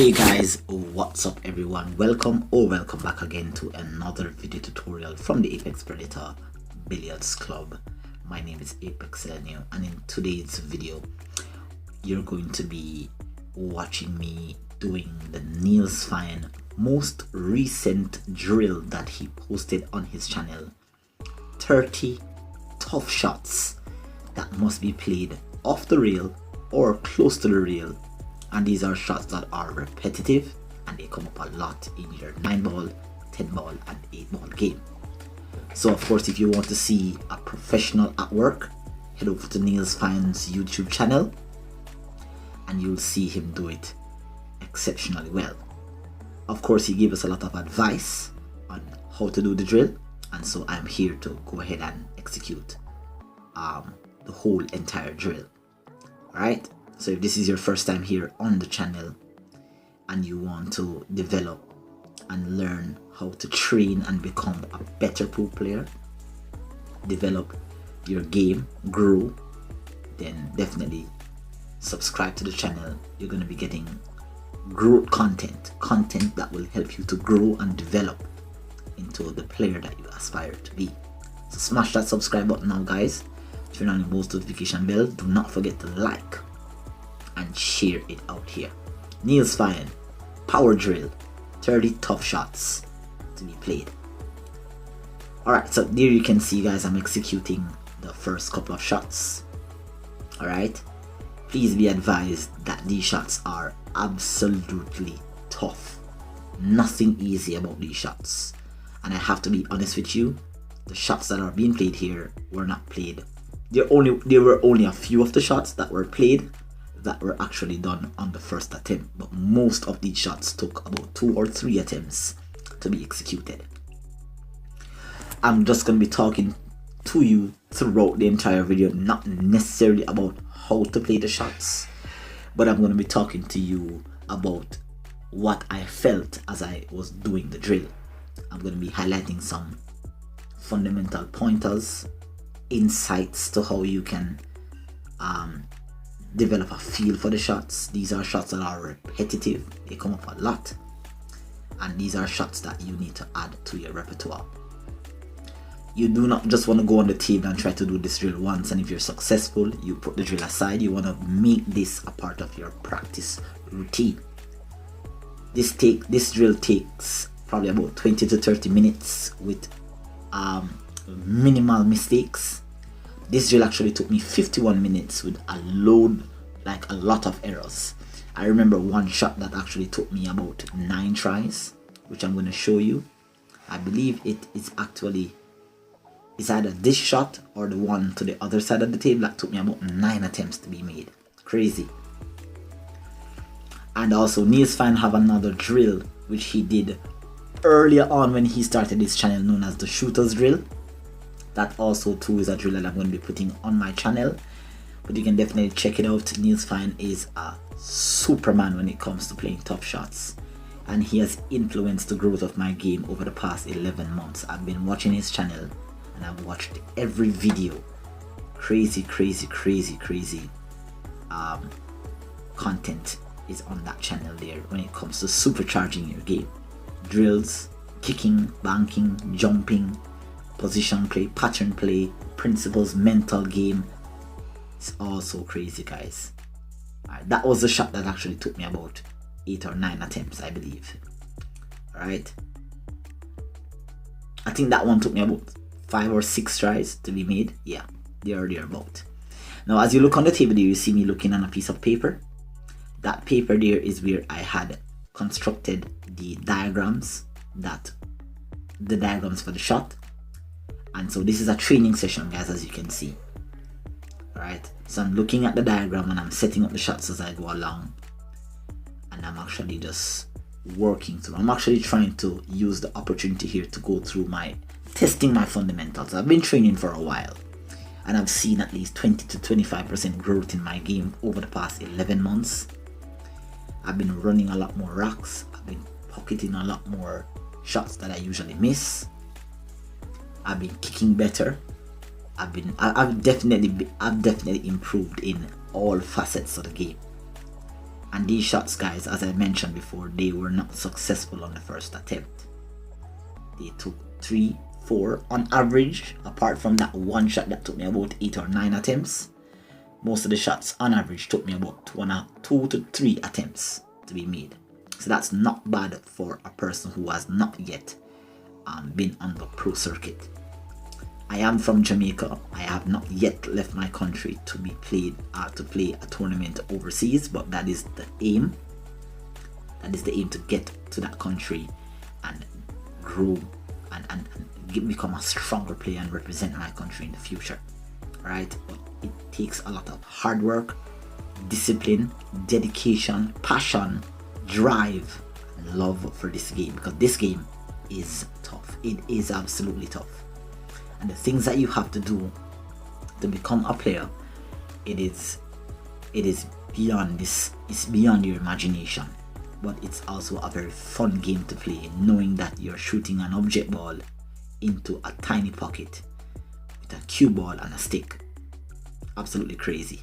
Hey guys, what's up everyone? Welcome back again to another video tutorial from the Apex Predator Billiards Club. My name is Apex Elnio, and in today's video you're going to be watching me doing the Niels Fine most recent drill that he posted on his channel. 30 tough shots that must be played off the rail or close to the rail, and these are shots that are repetitive and they come up a lot in your 9-ball, 10-ball and 8-ball game. So of course, if you want to see a professional at work, head over to Niels Fine's YouTube channel and you'll see him do it exceptionally well. Of course, he gave us a lot of advice on how to do the drill, and so I'm here to go ahead and execute the whole entire drill. Alright, so if this is your first time here on the channel and you want to develop and learn how to train and become a better pool player, develop your game, grow, then definitely subscribe to the channel. You're going to be getting growth content that will help you to grow and develop into the player that you aspire to be. So smash that subscribe button now guys, turn on the post notification bell, do not forget to like and share it out here. Niels Fine power drill, 30 tough shots to be played. Alright, so there you can see guys, I'm executing the first couple of shots. Alright, please be advised that these shots are absolutely tough. Nothing easy about these shots, and I have to be honest with you, the shots that are being played here were not played. There were only a few of the shots that were played that were actually done on the first attempt, but most of these shots took about 2 or 3 attempts to be executed. I'm just going to be talking to you throughout the entire video, not necessarily about how to play the shots, but I'm going to be talking to you about what I felt as I was doing the drill. I'm going to be highlighting some fundamental pointers, insights to how you can develop a feel for the shots. These are shots that are repetitive, they come up a lot, and these are shots that you need to add to your repertoire. You do not just want to go on the table and try to do this drill once, and if you're successful, you put the drill aside. You want to make this a part of your practice routine. This drill takes probably about 20 to 30 minutes with minimal mistakes. This drill actually took me 51 minutes with a lot of errors. I remember one shot that actually took me about 9 tries, which I'm going to show you. I believe it is actually, it's either this shot or the one to the other side of the table that took me about 9 attempts to be made. Crazy. And also Niels Fine have another drill which he did earlier on when he started his channel, known as the shooters drill. That also too is a drill that I'm going to be putting on my channel, but you can definitely check it out. Niels Fine is a superman when it comes to playing tough shots, and he has influenced the growth of my game over the past 11 months. I've been watching his channel and I've watched every video. Crazy content is on that channel there when it comes to supercharging your game. Drills, kicking, banking, jumping, position play, pattern play, principles, mental game. It's all so crazy guys. Alright, that was the shot that actually took me about 8 or 9 attempts, I believe. Alright, I think that one took me about 5 or 6 tries to be made. Yeah, there about. Now as you look on the table there, you see me looking on a piece of paper. That paper there is where I had constructed the diagrams for the shot. And so this is a training session guys, as you can see. Alright, so I'm looking at the diagram and I'm setting up the shots as I go along, and I'm actually just working through. I'm actually trying to use the opportunity here to go through testing my fundamentals. I've been training for a while and I've seen at least 20 to 25% growth in my game over the past 11 months. I've been running a lot more rocks, I've been pocketing a lot more shots that I usually miss. I've been kicking better. I've definitely improved in all facets of the game. And these shots, guys, as I mentioned before, they were not successful on the first attempt. They took 3, 4 on average, apart from that one shot that took me about 8 or 9 attempts. Most of the shots on average took me about 2 to 3 attempts to be made. So that's not bad for a person who has not yet been on the pro circuit. I am from Jamaica. I have not yet left my country to be played to play a tournament overseas, but that is the aim. That is the aim, to get to that country and grow and become a stronger player and represent my country in the future. Right? But it takes a lot of hard work, discipline, dedication, passion, drive, and love for this game, because this game is tough. It is absolutely tough. And the things that you have to do to become a player, it is beyond this. It's beyond your imagination, but it's also a very fun game to play, knowing that you're shooting an object ball into a tiny pocket with a cue ball and a stick. Absolutely crazy.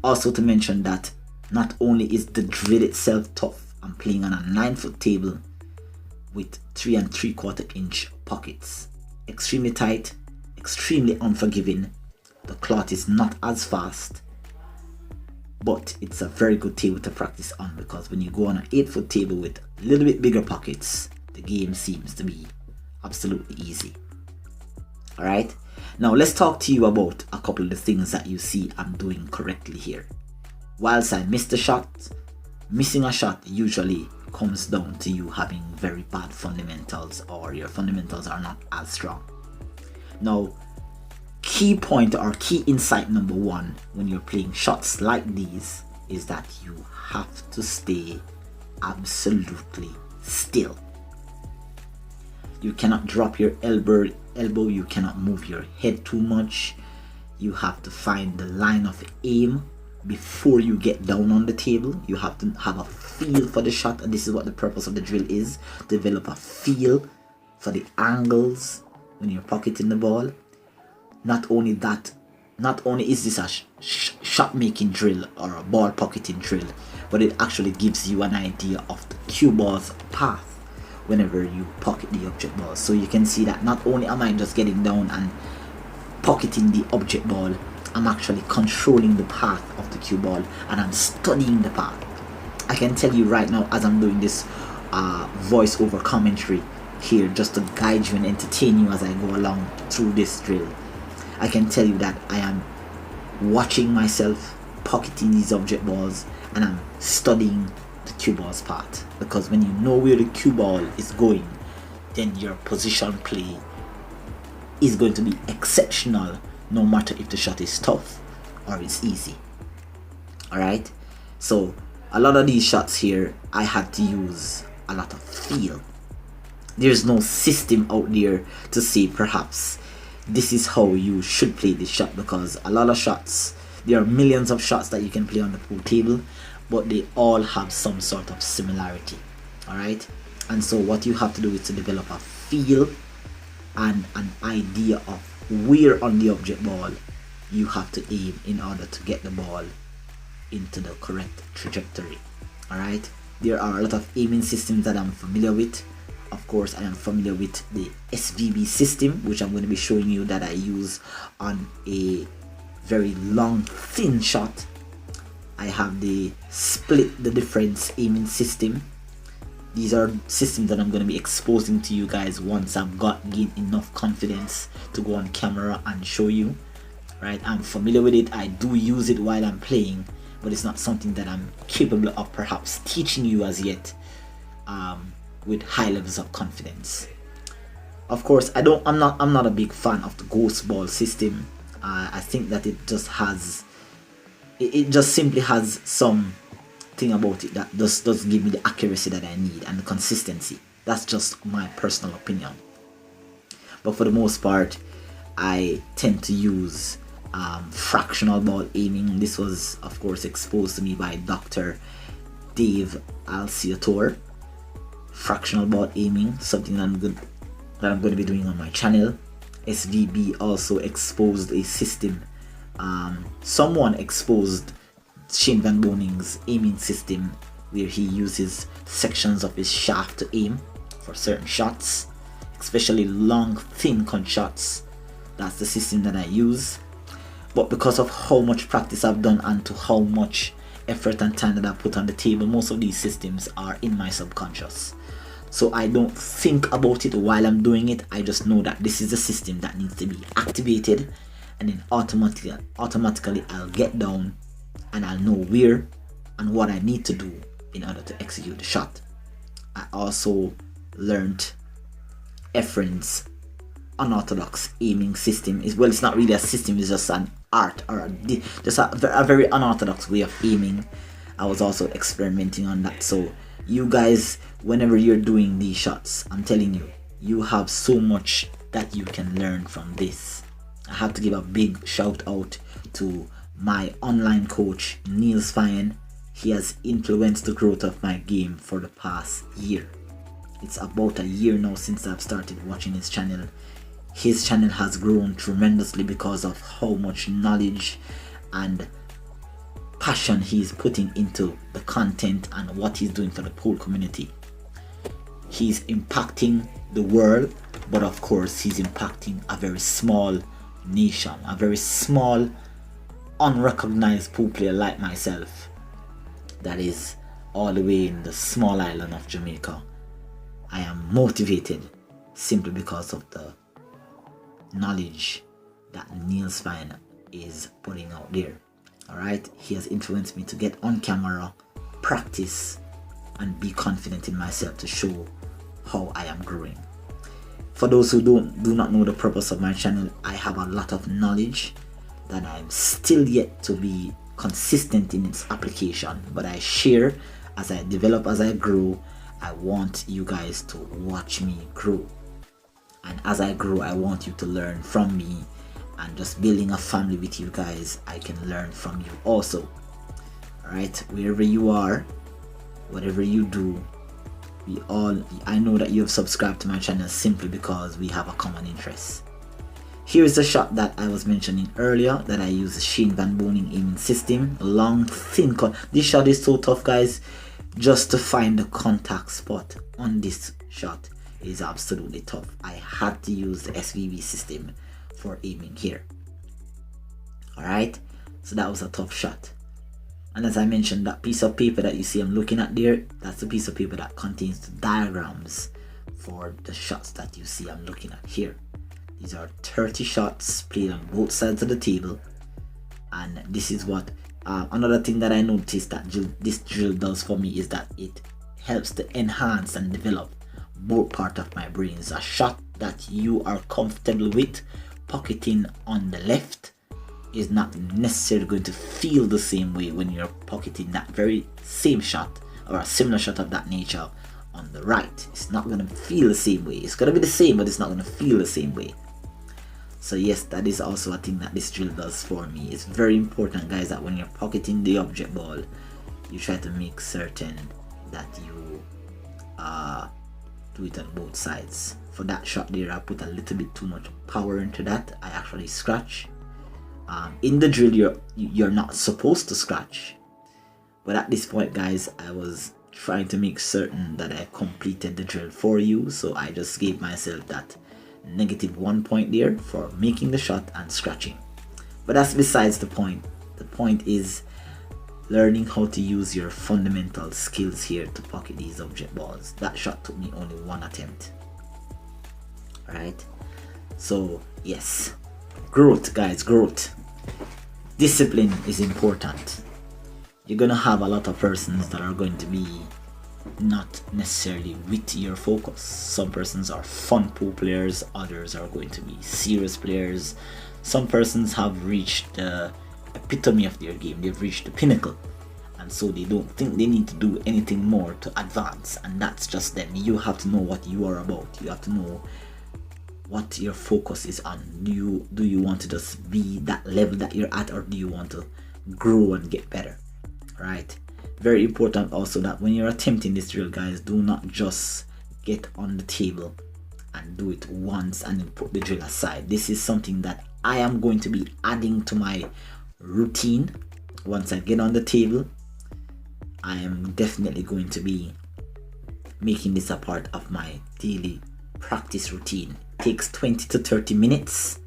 Also to mention that not only is the drill itself tough, I'm playing on a 9-foot table with 3 3/4 inch pockets. Extremely tight, extremely unforgiving. The cloth is not as fast, but it's a very good table to practice on, because when you go on an 8-foot table with a little bit bigger pockets, the game seems to be absolutely easy. Alright, now let's talk to you about a couple of the things that you see I'm doing correctly here. Whilst I missed a shot, missing a shot usually comes down to you having very bad fundamentals, or your fundamentals are not as strong. Now, key point or key insight number 1 when you're playing shots like these is that you have to stay absolutely still. You cannot drop your elbow, you cannot move your head too much. You have to find the line of aim before you get down on the table. You have to have a feel for the shot, and this is what the purpose of the drill is: develop a feel for the angles when you're pocketing the ball. Not only is this a shot making drill or a ball pocketing drill, but it actually gives you an idea of the cue ball's path whenever you pocket the object ball. So you can see that not only am I just getting down and pocketing the object ball, I'm actually controlling the path of the cue ball, and I'm studying the path. I can tell you right now, as I'm doing this voiceover commentary here, just to guide you and entertain you as I go along through this drill, I can tell you that I am watching myself pocketing these object balls, and I'm studying the cue ball's path, because when you know where the cue ball is going, then your position play is going to be exceptional, no matter if the shot is tough or it's easy. Alright, so a lot of these shots here I had to use a lot of feel. There's no system out there to say perhaps this is how you should play this shot, because a lot of shots, there are millions of shots that you can play on the pool table, but they all have some sort of similarity. Alright, and so what you have to do is to develop a feel and an idea of where on the object ball you have to aim in order to get the ball into the correct trajectory. Alright, there are a lot of aiming systems that I'm familiar with. Of course, I am familiar with the SVB system, which I'm going to be showing you that I use on a very long thin shot. I have the split the difference aiming system. These are systems that I'm going to be exposing to you guys once I've gained enough confidence to go on camera and show you. Right, I'm familiar with it. I do use it while I'm playing, but it's not something that I'm capable of perhaps teaching you as yet with high levels of confidence. Of course, I'm not a big fan of the ghost ball system. I think that it just simply has some thing about it that doesn't give me the accuracy that I need and the consistency. That's just my personal opinion. But for the most part, I tend to use fractional ball aiming. This was, of course, exposed to me by Dr. Dave Alciator. Fractional ball aiming, something that I'm going to be doing on my channel. SVB also exposed a system. Someone exposed Shane Van Boning's aiming system, where he uses sections of his shaft to aim for certain shots, especially long, thin cut shots. That's the system that I use. But because of how much practice I've done and to how much effort and time that I put on the table, most of these systems are in my subconscious. So I don't think about it while I'm doing it. I just know that this is a system that needs to be activated, and then automatically I'll get down and I'll know where and what I need to do in order to execute the shot. I also learned Efren's unorthodox aiming system. It's not really a system, it's just an art, or just a very unorthodox way of aiming. I was also experimenting on that. So you guys, whenever you're doing these shots, I'm telling you, you have so much that you can learn from this. I have to give a big shout out to my online coach, Niels Fine. He has influenced the growth of my game for the past year. It's about a year now since I've started watching his channel. His channel has grown tremendously because of how much knowledge and passion he's putting into the content and what he's doing for the whole community. He's impacting the world, but of course he's impacting a very small nation, a very small, unrecognized pool player like myself that is all the way in the small island of Jamaica. I am motivated simply because of the knowledge that Niels Fine is putting out there. Alright, he has influenced me to get on camera, practice, and be confident in myself to show how I am growing. For those who do not know the purpose of my channel, I have a lot of knowledge that I'm still yet to be consistent in its application, but I share as I develop, as I grow. I want you guys to watch me grow, and as I grow, I want you to learn from me, and just building a family with you guys, I can learn from you also. Alright, wherever you are, whatever you do, I know that you have subscribed to my channel simply because we have a common interest. Here is the shot that I was mentioning earlier, that I use the Shane Van Boning aiming system. Long, thin cut. This shot is so tough, guys. Just to find the contact spot on this shot is absolutely tough. I had to use the SVB system for aiming here. Alright, so that was a tough shot. And as I mentioned, that piece of paper that you see I'm looking at there, that's the piece of paper that contains the diagrams for the shots that you see I'm looking at here. These are 30 shots played on both sides of the table, and this is what another thing that I noticed that this drill does for me is that it helps to enhance and develop both parts of my brains. A shot that you are comfortable with pocketing on the left is not necessarily going to feel the same way when you're pocketing that very same shot or a similar shot of that nature on the right. It's not going to feel the same way. It's going to be the same, but it's not going to feel the same way. So yes, that is also a thing that this drill does for me. It's very important, guys, that when you're pocketing the object ball, you try to make certain that you do it on both sides. For that shot there, I put a little bit too much power into that. I actually scratch. In the drill, you're not supposed to scratch, but at this point, guys, I was trying to make certain that I completed the drill for you, so I just gave myself that -1 point there for making the shot and scratching. But that's besides the point. The point is learning how to use your fundamental skills here to pocket these object balls. That shot took me only 1 attempt. Alright, so yes, growth, guys, growth. Discipline is important. You're gonna have a lot of persons that are going to be not necessarily with your focus. Some persons are fun pool players, others are going to be serious players. Some persons have reached the epitome of their game, they've reached the pinnacle, and so they don't think they need to do anything more to advance, and that's just them. You have to know what you are about. You have to know what your focus is on. Do you want to just be that level that you're at, or do you want to grow and get better? Right? Very important also that when you're attempting this drill, guys, do not just get on the table and do it once and then put the drill aside. This is something that I am going to be adding to my routine once I get on the table, I am definitely going to be making this a part of my daily practice routine. It takes 20 to 30 minutes.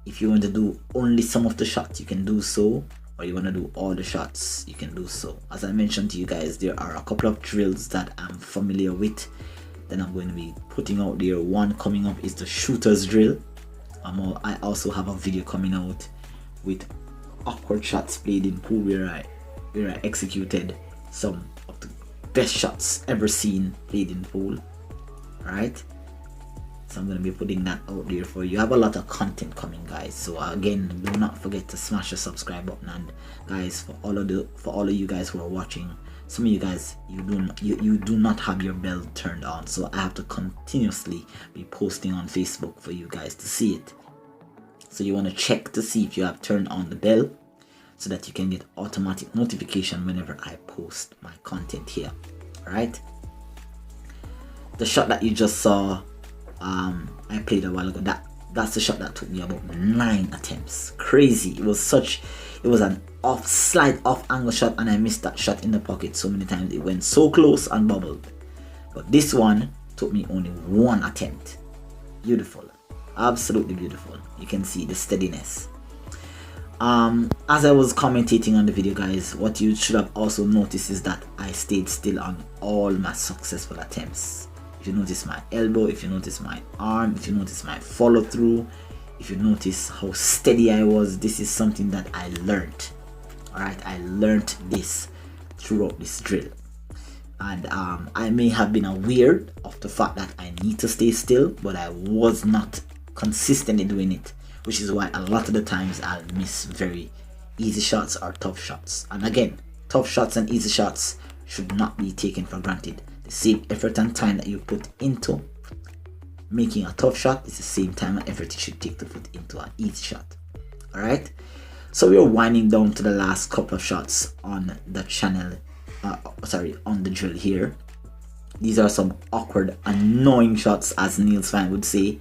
If you want to do only some of the shots, you can do so, or you want to do all the shots, you can do so. As I mentioned to you guys, there are a couple of drills that I'm familiar with that I'm going to be putting out there. One coming up is the shooter's drill. I also have a video coming out with awkward shots played in pool where I executed some of the best shots ever seen played in pool. Alright, so I'm going to be putting that out there for you. You have a lot of content coming, guys, so again, do not forget to smash the subscribe button. And guys, for all of you guys who are watching, some of you guys, you do not have your bell turned on, so I have to continuously be posting on Facebook for you guys to see it. So you want to check to see if you have turned on the bell, so that you can get automatic notification whenever I post my content here. Alright, the shot that you just saw, I played a while ago, that's the shot that took me about 9 attempts. Crazy. It was an slight off angle shot, and I missed that shot in the pocket so many times. It went so close and bubbled. But this one took me only 1 attempt. Beautiful, absolutely beautiful. You can see the steadiness. As I was commentating on the video, guys, what you should have also noticed is that I stayed still on all my successful attempts. If you notice my elbow, if you notice my arm, if you notice my follow through, if you notice how steady I was, this is something that I learned. Alright, I learned this throughout this drill. And I may have been aware of the fact that I need to stay still, but I was not consistently doing it, which is why a lot of the times I'll miss very easy shots or tough shots. And again, tough shots and easy shots should not be taken for granted. The same effort and time that you put into making a tough shot is the same time and effort you should take to put into an easy shot. Alright, so we're winding down to the last couple of shots on the channel, on the drill here. These are some awkward, annoying shots, as Niels Fine would say.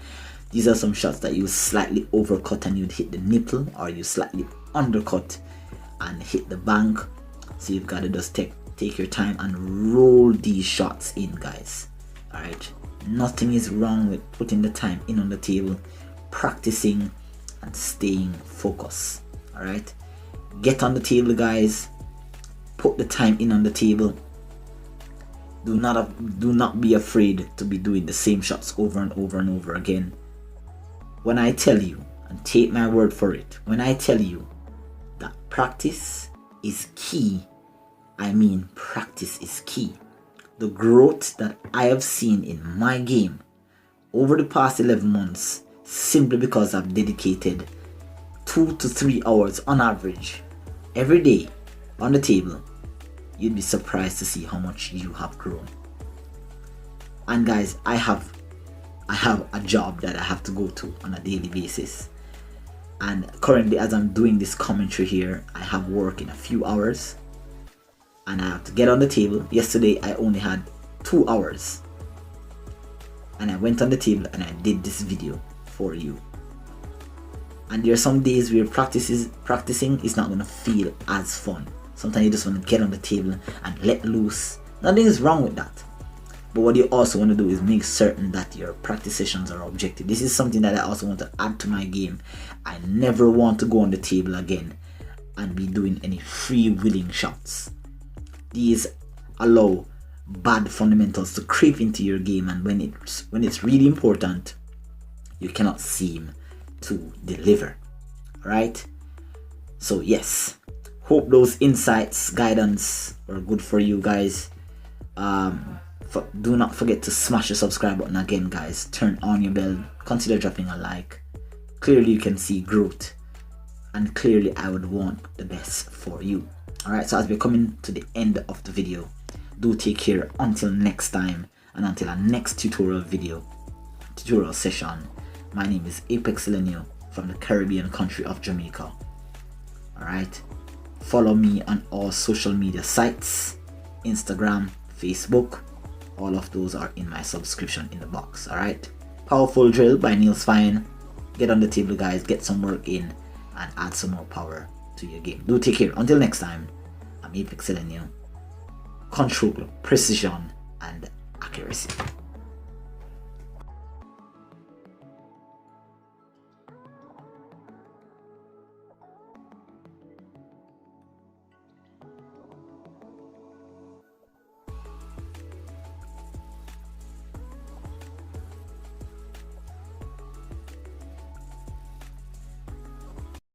These are some shots that you slightly overcut and you'd hit the nipple, or you slightly undercut and hit the bank. So you've got to just take your time and roll these shots in, guys. Alright, nothing is wrong with putting the time in on the table, practicing and staying focused. Alright, get on the table, guys, put the time in on the table. Do not be afraid to be doing the same shots over and over and over again. When I tell you, and take my word for it, when I tell you that practice is key, I mean practice is key. The growth that I have seen in my game over the past 11 months, simply because I've dedicated 2 to 3 hours on average every day on the table, you'd be surprised to see how much you have grown. And guys, I have a job that I have to go to on a daily basis, and currently, as I'm doing this commentary here, I have work in a few hours and I have to get on the table. Yesterday I only had 2 hours and I went on the table and I did this video for you. And there are some days where practicing is not going to feel as fun. Sometimes you just want to get on the table and let loose. Nothing is wrong with that. But what you also want to do is make certain that your practice sessions are objective. This is something that I also want to add to my game. I never want to go on the table again and be doing any free-wheeling shots. These allow bad fundamentals to creep into your game, and when it's really important, you cannot seem to deliver. Right? So yes, hope those insights, guidance were good for you guys. Do not forget to smash the subscribe button again, guys. Turn on your bell. Consider dropping a like. Clearly you can see growth, and clearly I would want the best for you. Alright, so as we're coming to the end of the video, do take care until next time, and until our next tutorial session. My name is Apex Lenio from the Caribbean country of Jamaica. Alright, follow me on all social media sites, Instagram, Facebook. All of those are in my subscription in the box. Alright, Powerful Drill by Niels Fine. Get on the table, guys, get some work in and add some more power to your game. Do take care. Until next time, I'm Apex telling you, control, precision, and accuracy.